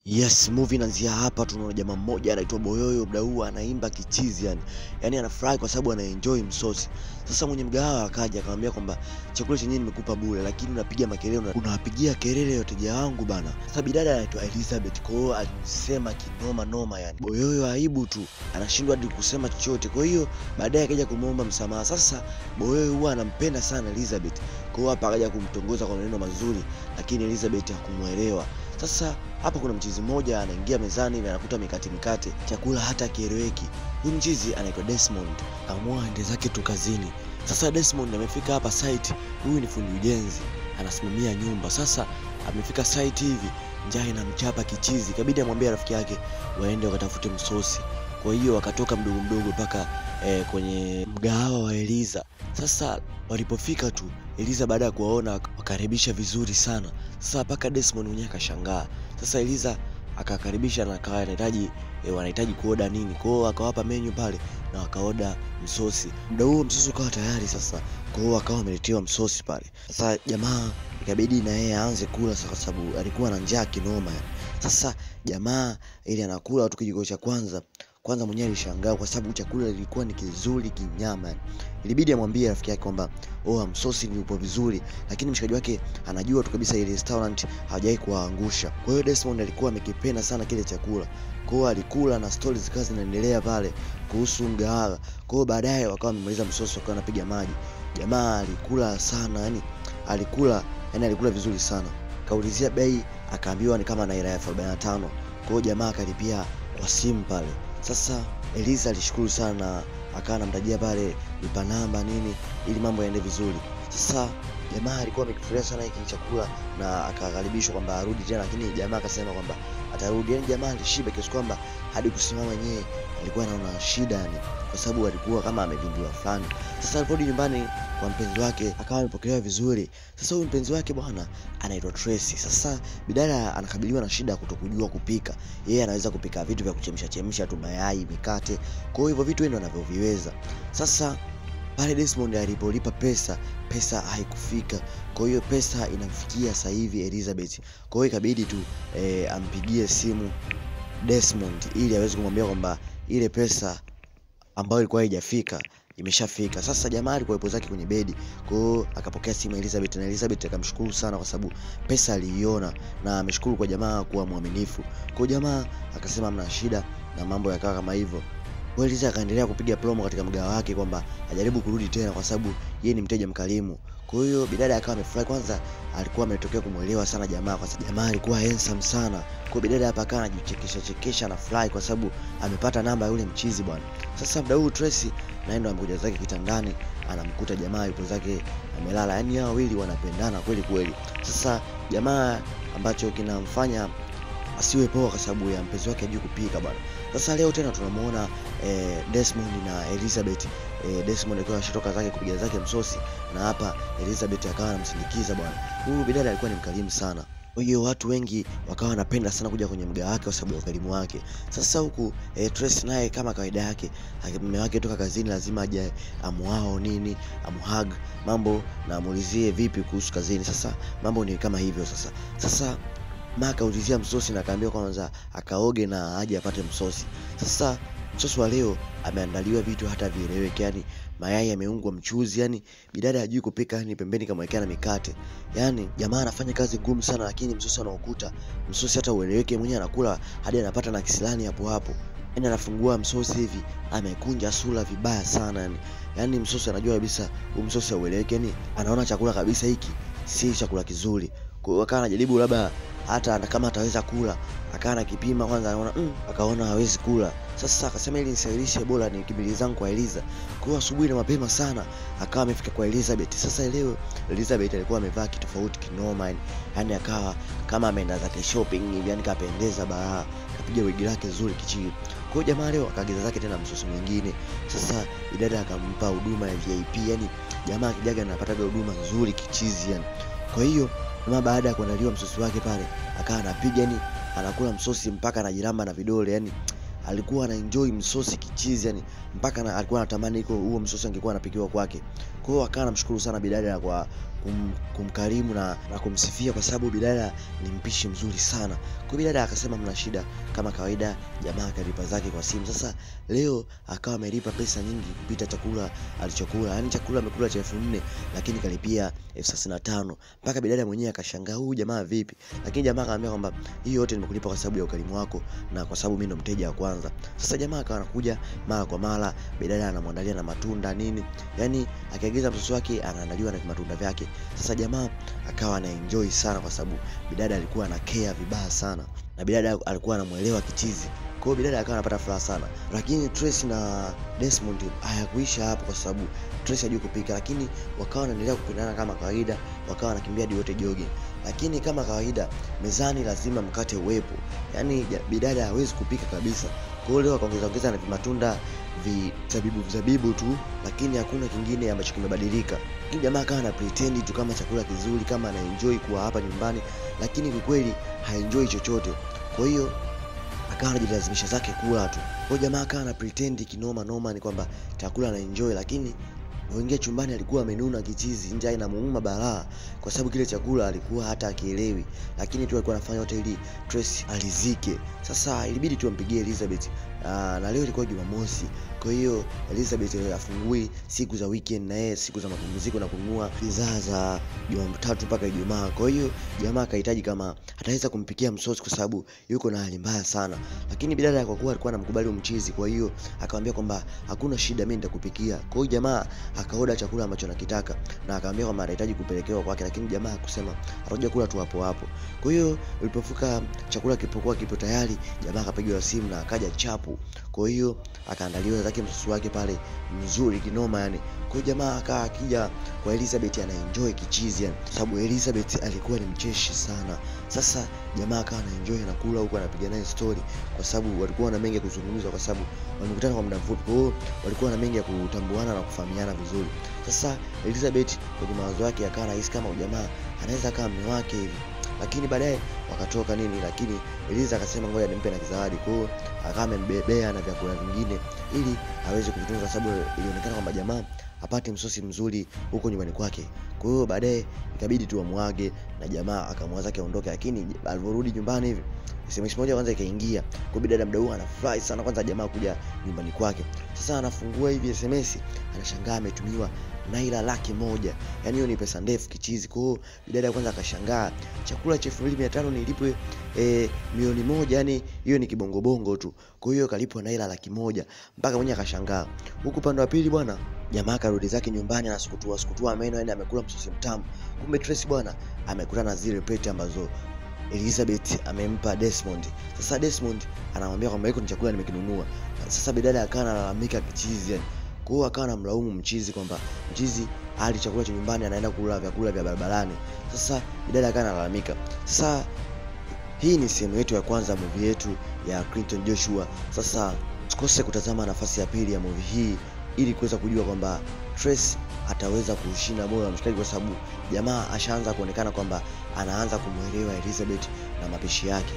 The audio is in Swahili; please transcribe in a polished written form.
Yes, movie inaanzia hapa. Tunaona jamaa mmoja anaitwa Boyoyo, mda huu anaimba kichizi yani anafurahi kwa sababu anaenjoy msosi. Sasa mwenye mgahawa akaja akamwambia kwamba chakula chenyewe nimekupa bure, lakini unapiga makelele, unawapigia kelele wateja wangu bana. Sasa bidada anaitwa Elizabeth, kwa hiyo alisema kinoma noma yani. Boyoyo aibu tu, anashindwa hadi kusema chochote. Kwa hiyo baadaye akaja kumuomba msamaha. Sasa Boyoyo huwa anampenda sana Elizabeth, kwa hiyo hapa akaja kumtongoza kwa maneno mazuri, lakini Elizabeth hakumuelewa. Sasa hapa kuna mchizi mmoja anaingia mezani na anakuta mikate, chakula hata kieleweki. Huyu mchizi anaitwa Desmond, kaamua aende zake tu kazini. Sasa Desmond amefika hapa site, huyu ni fundi ujenzi, anasimamia nyumba. Sasa amefika site hivi, njaa inamchapa kichizi, kabidi amwambie rafiki yake waende wakatafute msosi. Kwa hiyo wakatoka mdogo mdogo mpaka kwenye mgahawa wa Eliza. Sasa walipofika tu, Eliza baada ya kuwaona wakaribisha vizuri sana. Sasa mpaka Desmond mwenyewe akashangaa. Sasa Eliza akakaribisha na akawa wanahitaji kuoda nini. Kwa hiyo akawapa menu pale na wakaoda msosi. Muda huo msosi ukawa tayari sasa. Kwa hiyo akawa ameletewa msosi pale. Sasa jamaa ikabidi na yeye aanze kula kwa sababu alikuwa na njaa kinoma. Sasa jamaa ili anakula tu kijiko cha kwanza mwenyewe alishangaa kwa sababu chakula kilikuwa ni kizuri kinyama. Ilibidi amwambie rafiki yake kwamba msosi ni upo vizuri, lakini mshikaji wake anajua tu kabisa ile restaurant hajai kuangusha. Kwa hiyo Desmond alikuwa amekipenda sana kile chakula. Kwa hiyo alikula na stories zikawa zinaendelea pale kuhusu mgahawa. Kwa hiyo baadaye wakawa wamemaliza msosi, wakawa wanapiga maji. Jamaa alikula sana, yani alikula vizuri sana. Kaulizia bei, akaambiwa ni kama naira 45. Kwa hiyo jamaa akalipia kwa simu pale. Sasa Eliza alishukuru sana, akawa anamtajia pale lipa namba nini ili mambo yaende vizuri. Sasa jamaa alikuwa amekifurahia sana hiki chakula na akakaribishwa kwamba arudi tena, lakini jamaa akasema kwamba atarudi. Yani jamaa alishiba kiasi kwamba hadi kusimama yeye alikuwa anaona shida yani, kwa sababu alikuwa kama amevimbiwa fulani. Sasa aliporudi nyumbani kwa mpenzi wake akawa amepokelewa vizuri. Sasa huyu mpenzi wake bwana anaitwa Tracy. Sasa bidada anakabiliwa na shida ya kutokujua kupika. Yeye anaweza kupika vitu vya kuchemsha tu, mayai, mikate. Kwa hivyo vitu ndio anavyoviweza. Sasa pale Desmond alipolipa pesa haikufika. Kwa hiyo pesa inamfikia sasa hivi Elizabeth. Kwa hiyo ikabidi tu ampigie simu Desmond ili aweze kumwambia kwamba ile pesa ambayo ilikuwa haijafika imeshafika. Sasa jamaa alikuwa yupo zake kwenye bedi. Kwa hiyo akapokea simu Elizabeth na Elizabeth akamshukuru sana kwa sababu pesa aliiona na ameshukuru kwa jamaa kuwa mwaminifu. Kwa hiyo jamaa akasema hamna shida na mambo yakawa kama hivyo. Kwa hiyo Eliza akaendelea kupiga promo katika mgahawa wake kwamba ajaribu kurudi tena kwa sababu yeye ni mteja mkarimu. Kwa hiyo bidada akawa amefurahi. Kwanza alikuwa ametokea kumuelewa sana jamaa kwa sababu jamaa alikuwa handsome sana. Kwa hiyo bidada hapa akawa anajichekesha na fly kwa sababu amepata namba ya yule mchizi bwana. Sasa muda huu Tracy naenda amekuja zake kitandani, anamkuta jamaa yupo zake amelala. Yaani hao wawili wanapendana kweli kweli. Sasa jamaa ambacho kinamfanya asiwe poa kwa sababu ya mpenzi wake hajui kupika bwana. Sasa leo tena tunamuona Desmond na Elizabeth. Desmond alikuwa anashitoka zake kupiga zake msosi na hapa Elizabeth akawa anamsindikiza bwana. Huyu bidada alikuwa ni mkarimu sana. Kwa hiyo watu wengi wakawa wanapenda sana kuja kwenye mgahawa wake kwa sababu ya ukarimu wake. Sasa huku Tracy naye kama kawaida yake, mume wake toka kazini lazima aje amuao nini, amuhug mambo na amuulizie vipi kuhusu kazini. Sasa mambo ni kama hivyo sasa Maka ulizia msosi na akaambiwa kwanza akaoge na aje apate msosi. Sasa msosi wa leo ameandaliwa vitu hata vieleweke, yani mayai yameungwa mchuzi, yani bidada hajui kupika, yani pembeni kamwekea na mikate. Yani jamaa anafanya kazi ngumu sana, lakini msosi anaokuta msosi hata ueleweke, mwenyewe anakula hadi anapata na kisilani hapo. Yani anafungua msosi hivi amekunja sura vibaya sana yani msosi anajua kabisa huu msosi haueleweki, yani anaona chakula kabisa hiki si chakula kizuri. Kwa hiyo akawa anajaribu labda hata kama ataweza kula, akawa anakipima kwanza, anaona akaona hawezi kula. Sasa akasema ili nisailishe bora nikimbilie zangu kwa Eliza. Kwa hiyo asubuhi na mapema sana akawa amefika kwa Elizabeth. Sasa leo Elizabeth alikuwa amevaa kitu tofauti kinoma, yani akawa kama ameenda zake shopping hivi, yani kapendeza bara, kapiga wigi lake zuri kichini. Kwa hiyo jamaa leo akaagiza zake tena msosi mwingine. Sasa bidada akampa huduma ya VIP, yani jamaa akijaga anapata huduma nzuri kichizi yani. Kwa hiyo kama baada ya kuandaliwa msosi wake pale akawa anapiga, yani anakula msosi mpaka anajiramba na vidole, yani alikuwa anaenjoy msosi kichizi yani mpaka alikuwa anatamani huo msosi angekuwa anapikiwa kwake. Kwa hiyo akawa anamshukuru sana bidada kwa kumkarimu na kumsifia kwa sababu bidada ni mpishi mzuri sana. Kwa bidada akasema mna shida kama kawaida, jamaa akalipa zake kwa simu. Sasa leo akawa amelipa pesa nyingi kupita chakula alichokula. Yaani chakula amekula cha 4000 lakini kalipia 35,000. Mpaka bidada mwenyewe akashangaa, huyu jamaa vipi? Lakini jamaa akamwambia kwamba hiyo yote nimekulipa kwa sababu ya ukarimu wako na kwa sababu mimi ndo mteja wa kwanza. Sasa jamaa akawa anakuja mara kwa mara, bidada anamwandalia na matunda nini. Yaani akiagiza msosi wake anaandaliwa na matunda vyake. Sasa jamaa akawa anaenjoy sana kwa sababu bidada alikuwa ana care vibaya sana na bidada alikuwa anamuelewa kichizi. Kwa hiyo bidada akawa anapata furaha sana. Lakini Tracy na Desmond hayakuisha hapo kwa sababu Tracy hajui kupika, lakini wakawa wanaendelea kupendana kama kawaida, wakawa wanakimbia hadi wote jogging. Lakini kama kawaida mezani lazima mkate uwepo. Yaani bidada hawezi kupika kabisa. Kwa hiyo leo akaongeza na matunda zabibu tu, lakini hakuna kingine ambacho kimebadilika. Lakini jamaa akawa ana pretend tu kama chakula kizuri, kama ana enjoy kuwa hapa nyumbani, lakini kwa kweli haenjoy chochote. Kwa hiyo akawa anajilazimisha zake kula tu. Kwa hiyo jamaa akawa ana pretend kinoma noma ni kwamba chakula ana enjoy, lakini alipoingia chumbani alikuwa amenuna kichizi, njaa inamuuma balaa kwa sababu kile chakula alikuwa hata akielewi, lakini tu alikuwa anafanya yote ili Tracy alizike. Sasa ilibidi tu ampigie Elizabeth. Na leo ilikuwa Jumamosi. Kwa hiyo Elizabeth afungui siku za weekend na yeye siku za mapumziko na kununua bidhaa za Jumatatu mpaka Ijumaa. Kwa hiyo jamaa akahitaji kama ataweza kumpikia msosi kwa sababu yuko na hali mbaya sana. Lakini bidada kwa kuwa alikuwa anamkubali mchizi, kwa hiyo akamwambia kwamba hakuna shida, mimi nitakupikia. Kwa hiyo jamaa akaoda chakula ambacho anakitaka na akamwambia kwamba anahitaji kupelekewa kwake, lakini jamaa hakusema, atakuja kula tu hapo hapo. Kwa hiyo ulipofika chakula kilipokuwa kipo tayari, jamaa akapigiwa simu na akaja chapu. Kwa hiyo akaandaliwa zake msosi wake pale mzuri kinoma yani. Kwa hiyo jamaa akija kwa Elizabeth anaenjoy kichizi yani, sababu Elizabeth alikuwa ni mcheshi sana. Sasa jamaa akawa anaenjoy na kula huko anapiga naye story kwa sababu walikuwa na mengi ya kuzungumza kwa sababu wamekutana kwa muda mfupi. Kwa hiyo walikuwa na mengi ya kutambuana na kufahamiana vizuri. Sasa Elizabeth kwenye mawazo yake akawa anahisi kama jamaa anaweza kama mume wake hivi. Lakini baadaye wakatoka nini, lakini Eliza akasema ngoja nimpe na kizawadi. Kwa hiyo akawa amembebea na vyakula vingine ili aweze kuvitunza sababu ilionekana kwamba jamaa apate msosi mzuri huko nyumbani kwake. Kwa hiyo baadaye ikabidi tu amwage na jamaa akamwaza aondoke, lakini aliporudi nyumbani hivi SMS moja kwanza ikaingia. Kwa bidada mdau anafurahi sana kwanza jamaa kuja nyumbani kwake. Sasa anafungua hivi SMS anashangaa ametumiwa naira 100,000. Yaani hiyo ni pesa ndefu kichizi. Kwa hiyo bidada kwanza akashangaa, chakula cha 2500 nilipwe 1,000,000, yani hiyo ni kibongo bongo tu. Kwa hiyo kalipwa naira 100,000 mpaka mwenyewe akashangaa. Huku upande wa pili bwana, jamaa karudi zake nyumbani anasukutua meno, yani amekula msosi mtamu. Kumbe Tracy bwana amekula na zile plate ambazo Elizabeth amempa Desmond. Sasa Desmond anamwambia kwamba hiko ni chakula nimekinunua. Sasa bidada akawa analalamika kichizi yani. Kwa hiyo akawa anamlaumu mchizi kwamba mchizi hali chakula cha nyumbani anaenda kula vyakula vya barabarani. Sasa bidada akawa analalamika. Sasa hii ni sehemu yetu ya kwanza movie yetu ya Clinton Joshua. Sasa usikose kutazama nafasi ya pili ya movie hii ili kuweza kujua kwamba Tracy ataweza kushinda moyo wa mshikaji kwa sababu jamaa ashaanza kuonekana kwamba anaanza kumuelewa Elizabeth na mapishi yake.